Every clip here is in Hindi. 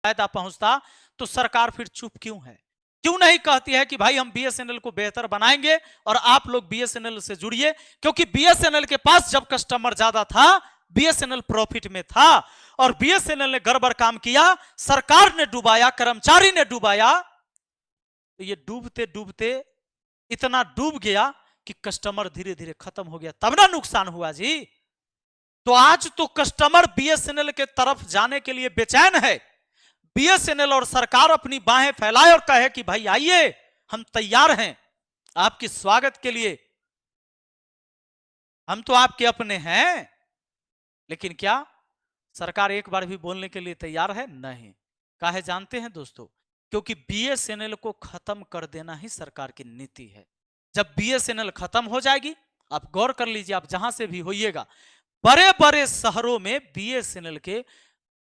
फायदा पहुंचता तो सरकार फिर चुप क्यों है? क्यों नहीं कहती है कि भाई हम बीएसएनएल को बेहतर बनाएंगे और आप लोग बीएसएनएल से जुड़िए? क्योंकि बीएसएनएल के पास जब कस्टमर ज्यादा था, बीएसएनएल प्रॉफिट में था और बीएसएनएल ने गड़बड़ काम किया, सरकार ने डुबाया, कर्मचारी ने डुबाया, तो ये डूबते डूबते इतना डूब गया कि कस्टमर धीरे धीरे खत्म हो गया, तब ना नुकसान हुआ जी। तो आज तो कस्टमर बीएसएनएल के तरफ जाने के लिए बेचैन है। बीएसएनएल और सरकार अपनी बाहें फैलाए और कहे कि भाई आइए, हम तैयार हैं आपके स्वागत के लिए, हम तो आपके अपने हैं। लेकिन क्या सरकार एक बार भी बोलने के लिए तैयार है? नहीं। काहे जानते हैं दोस्तों? क्योंकि बीएसएनएल को खत्म कर देना ही सरकार की नीति है। जब बीएसएनएल खत्म हो जाएगी, आप गौर कर लीजिए, आप जहां से भी होइएगा, बड़े बड़े शहरों में बीएसएनएल के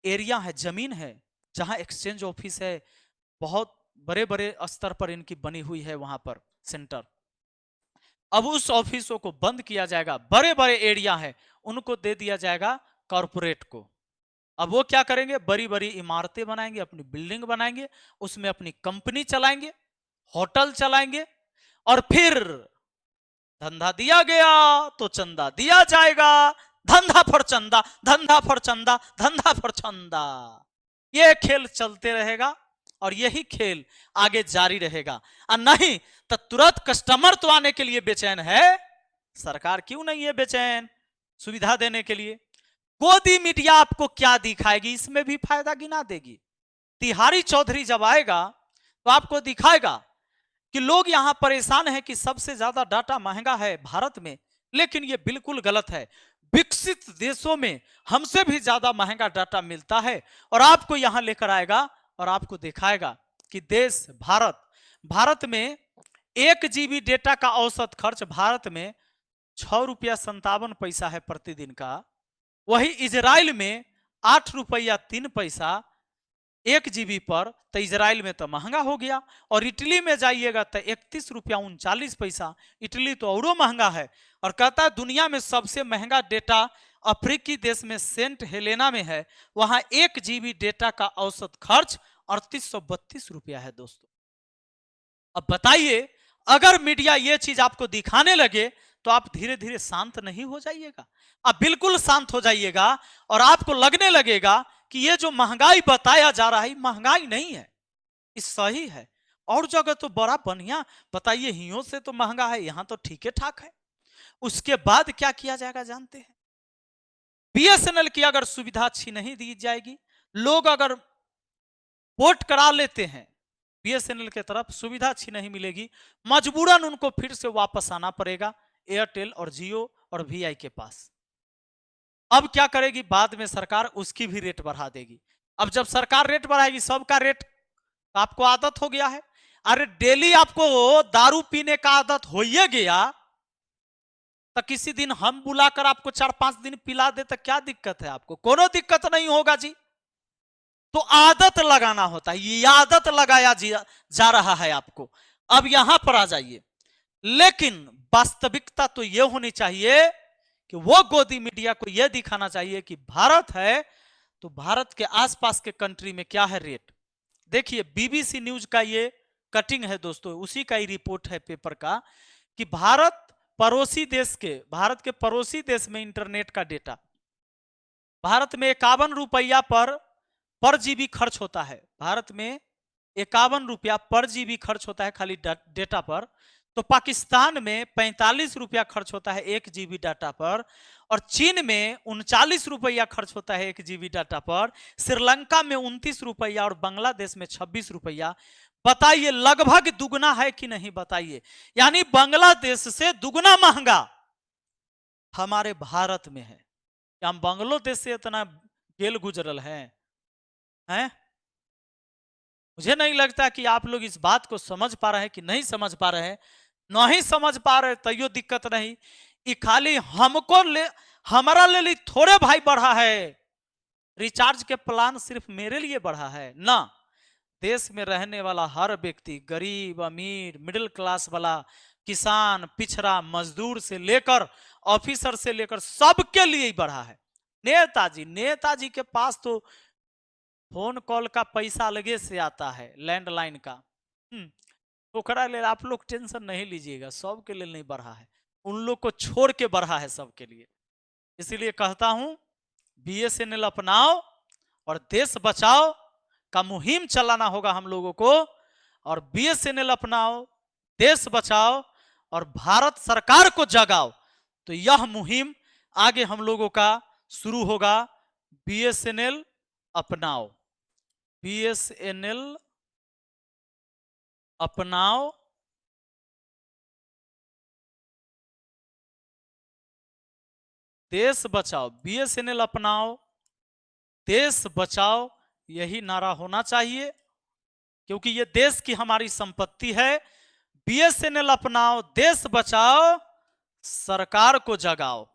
एरिया है, जमीन है, जहां एक्सचेंज ऑफिस है, बहुत बड़े बड़े स्तर पर इनकी बनी हुई है वहां पर सेंटर। अब उस ऑफिसों को बंद किया जाएगा, बड़े बड़े एरिया है उनको दे दिया जाएगा कॉरपोरेट को। अब वो क्या करेंगे? बड़ी बड़ी इमारतें बनाएंगे, अपनी बिल्डिंग बनाएंगे, उसमें अपनी कंपनी चलाएंगे, होटल चलाएंगे, और फिर धंधा दिया गया तो चंदा दिया जाएगा। धंधा पर चंदा, धंधा पर चंदा, धंधा पर चंदा, ये खेल चलते रहेगा और यही खेल आगे जारी रहेगा। और नहीं तो तुरंत कस्टमर तो आने के लिए बेचैन है, सरकार क्यों नहीं है बेचैन सुविधा देने के लिए? गोदी मीडिया आपको क्या दिखाएगी? इसमें भी फायदा गिना देगी। तिहारी चौधरी जब आएगा तो आपको दिखाएगा कि लोग यहां परेशान हैं कि सबसे ज्यादा डाटा महंगा है भारत में, लेकिन यह बिल्कुल गलत है। विकसित देशों में हमसे भी ज्यादा महंगा डाटा मिलता है, और आपको यहां लेकर आएगा और आपको दिखाएगा कि देश भारत में 1 GB डेटा का औसत खर्च भारत में 6.57 रुपया है प्रतिदिन का। वही इजराइल में 8.03 रुपया 1 GB पर, तो इजराइल में तो महंगा हो गया। और इटली में जाइएगा तो 31.39 रुपया, इटली तो और महंगा है। और कहता है दुनिया में सबसे महंगा डेटा अफ्रीकी देश में सेंट हेलेना में है, वहां 1 GB डेटा का औसत खर्च 3832 रुपया है दोस्तों। अब बताइए, अगर मीडिया ये चीज आपको दिखाने लगे तो आप धीरे धीरे शांत नहीं हो जाइएगा? आप बिल्कुल शांत हो जाइएगा और आपको लगने लगेगा कि ये जो महंगाई बताया जा रहा है महंगाई नहीं है, ये सही है। और जगह तो बड़ा बढ़िया, बताइए हियों से तो महंगा है, यहां तो ठीक ठाक है। उसके बाद क्या किया जाएगा जानते हैं? बीएसएनएल की अगर सुविधा अच्छी नहीं दी जाएगी, लोग अगर वोट करा लेते हैं बीएसएनएल के तरफ, सुविधा अच्छी नहीं मिलेगी, मजबूरन उनको फिर से वापस आना पड़ेगा एयरटेल और जियो और वीआई के पास। अब क्या करेगी? बाद में सरकार उसकी भी रेट बढ़ा देगी। अब जब सरकार रेट बढ़ाएगी, सबका रेट, आपको आदत हो गया है, अरे डेली आपको दारू पीने का आदत हो ही गया, तो किसी दिन हम बुलाकर आपको 4-5 दिन पिला दे तो क्या दिक्कत है? आपको कोनो दिक्कत नहीं होगा जी। तो आदत लगाना होता है, ये आदत लगाया जा रहा है आपको। अब यहां पर आ जाइए, लेकिन वास्तविकता तो यह होनी चाहिए कि वो गोदी मीडिया को यह दिखाना चाहिए कि भारत है तो भारत के आसपास के कंट्री में क्या है रेट। देखिए बीबीसी न्यूज का ये कटिंग है दोस्तों, उसी का ही रिपोर्ट है पेपर का, कि भारत के पड़ोसी देश में इंटरनेट का डेटा भारत में 51 रुपया पर जीबी खर्च होता है। भारत में 51 रुपया पर जीबी खर्च होता है खाली डेटा पर। तो पाकिस्तान में 45 रुपया खर्च होता है 1 GB डाटा पर, और चीन में 39 रुपया खर्च होता है 1 GB डाटा पर, श्रीलंका में 29 रुपया और बांग्लादेश में 26 रुपया। बताइए लगभग दुगना है कि नहीं? बताइए, यानी बांग्लादेश से दुगना महंगा हमारे भारत में है। हम बांग्लादेश से इतना गेल गुजरल हैं? मुझे नहीं लगता कि आप लोग इस बात को समझ पा रहे हैं कि नहीं समझ पा रहे हैं। नहीं समझ पा रहे तो दिक्कत नहीं, ये खाली हमको हमारा ले थोड़े भाई बढ़ा है। रिचार्ज के प्लान सिर्फ मेरे लिए बढ़ा है ना, देश में रहने वाला हर व्यक्ति, गरीब अमीर मिडिल क्लास वाला, किसान पिछड़ा मजदूर से लेकर ऑफिसर से लेकर सबके लिए ही बढ़ा है। नेताजी के पास तो फोन कॉल का पैसा अलगे से आता है, लैंडलाइन का। ओकरा ले आप लोग टेंशन नहीं लीजिएगा, सबके लिए नहीं बढ़ा है, उन लोग को छोड़ के बढ़ा है सबके लिए। इसीलिए कहता हूं BSNL अपनाओ और देश बचाओ का मुहिम चलाना होगा हम लोगों को। और BSNL अपनाओ, देश बचाओ और भारत सरकार को जगाओ। तो यह मुहिम आगे हम लोगों का शुरू होगा। BSNL अपनाओ, BSNL अपनाओ, देश बचाओ। BSNL अपनाओ, देश बचाओ, यही नारा होना चाहिए, क्योंकि ये देश की हमारी संपत्ति है। BSNL अपनाओ, देश बचाओ, सरकार को जगाओ,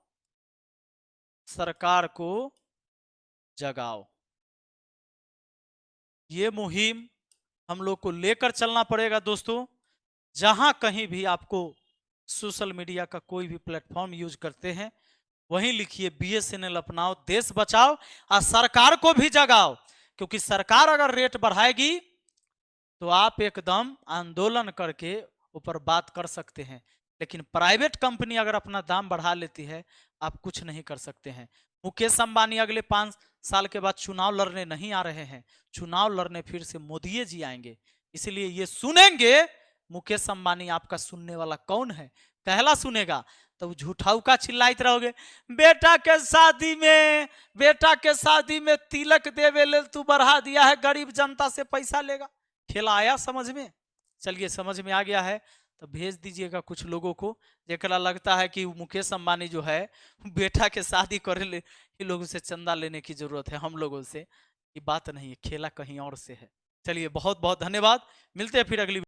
सरकार को जगाओ। ये मुहिम हम लोग को लेकर चलना पड़ेगा दोस्तों। जहां कहीं भी आपको सोशल मीडिया का कोई भी प्लेटफॉर्म यूज करते हैं, वहीं लिखिए BSNL अपनाओ, देश बचाओ और सरकार को भी जगाओ। क्योंकि सरकार अगर रेट बढ़ाएगी तो आप एकदम आंदोलन करके ऊपर बात कर सकते हैं, लेकिन प्राइवेट कंपनी अगर अपना दाम बढ़ा लेती है, आप कुछ नहीं कर सकते हैं। मुकेश अंबानी अगले 5 साल के बाद चुनाव लड़ने नहीं आ रहे हैं, चुनाव लड़ने फिर से मोदी जी आएंगे। इसलिए ये सुनेंगे, मुकेश अंबानी आपका सुनने वाला कौन है? पहला सुनेगा तो झूठाऊ का चिल्लाते रहोगे, बेटा के शादी में, बेटा के शादी में तिलक देवे ले तू बढ़ा दिया है, गरीब जनता से पैसा लेगा। खेला आया समझ में? चलिए समझ में आ गया है तो भेज दीजिएगा कुछ लोगों को, जेकरा लगता है कि मुकेश अंबानी जो है बेटा के शादी करे ले ये लोगों से चंदा लेने की जरूरत है, हम लोगों से। ये बात नहीं है, खेला कहीं और से है। चलिए बहुत बहुत धन्यवाद, मिलते हैं फिर अगली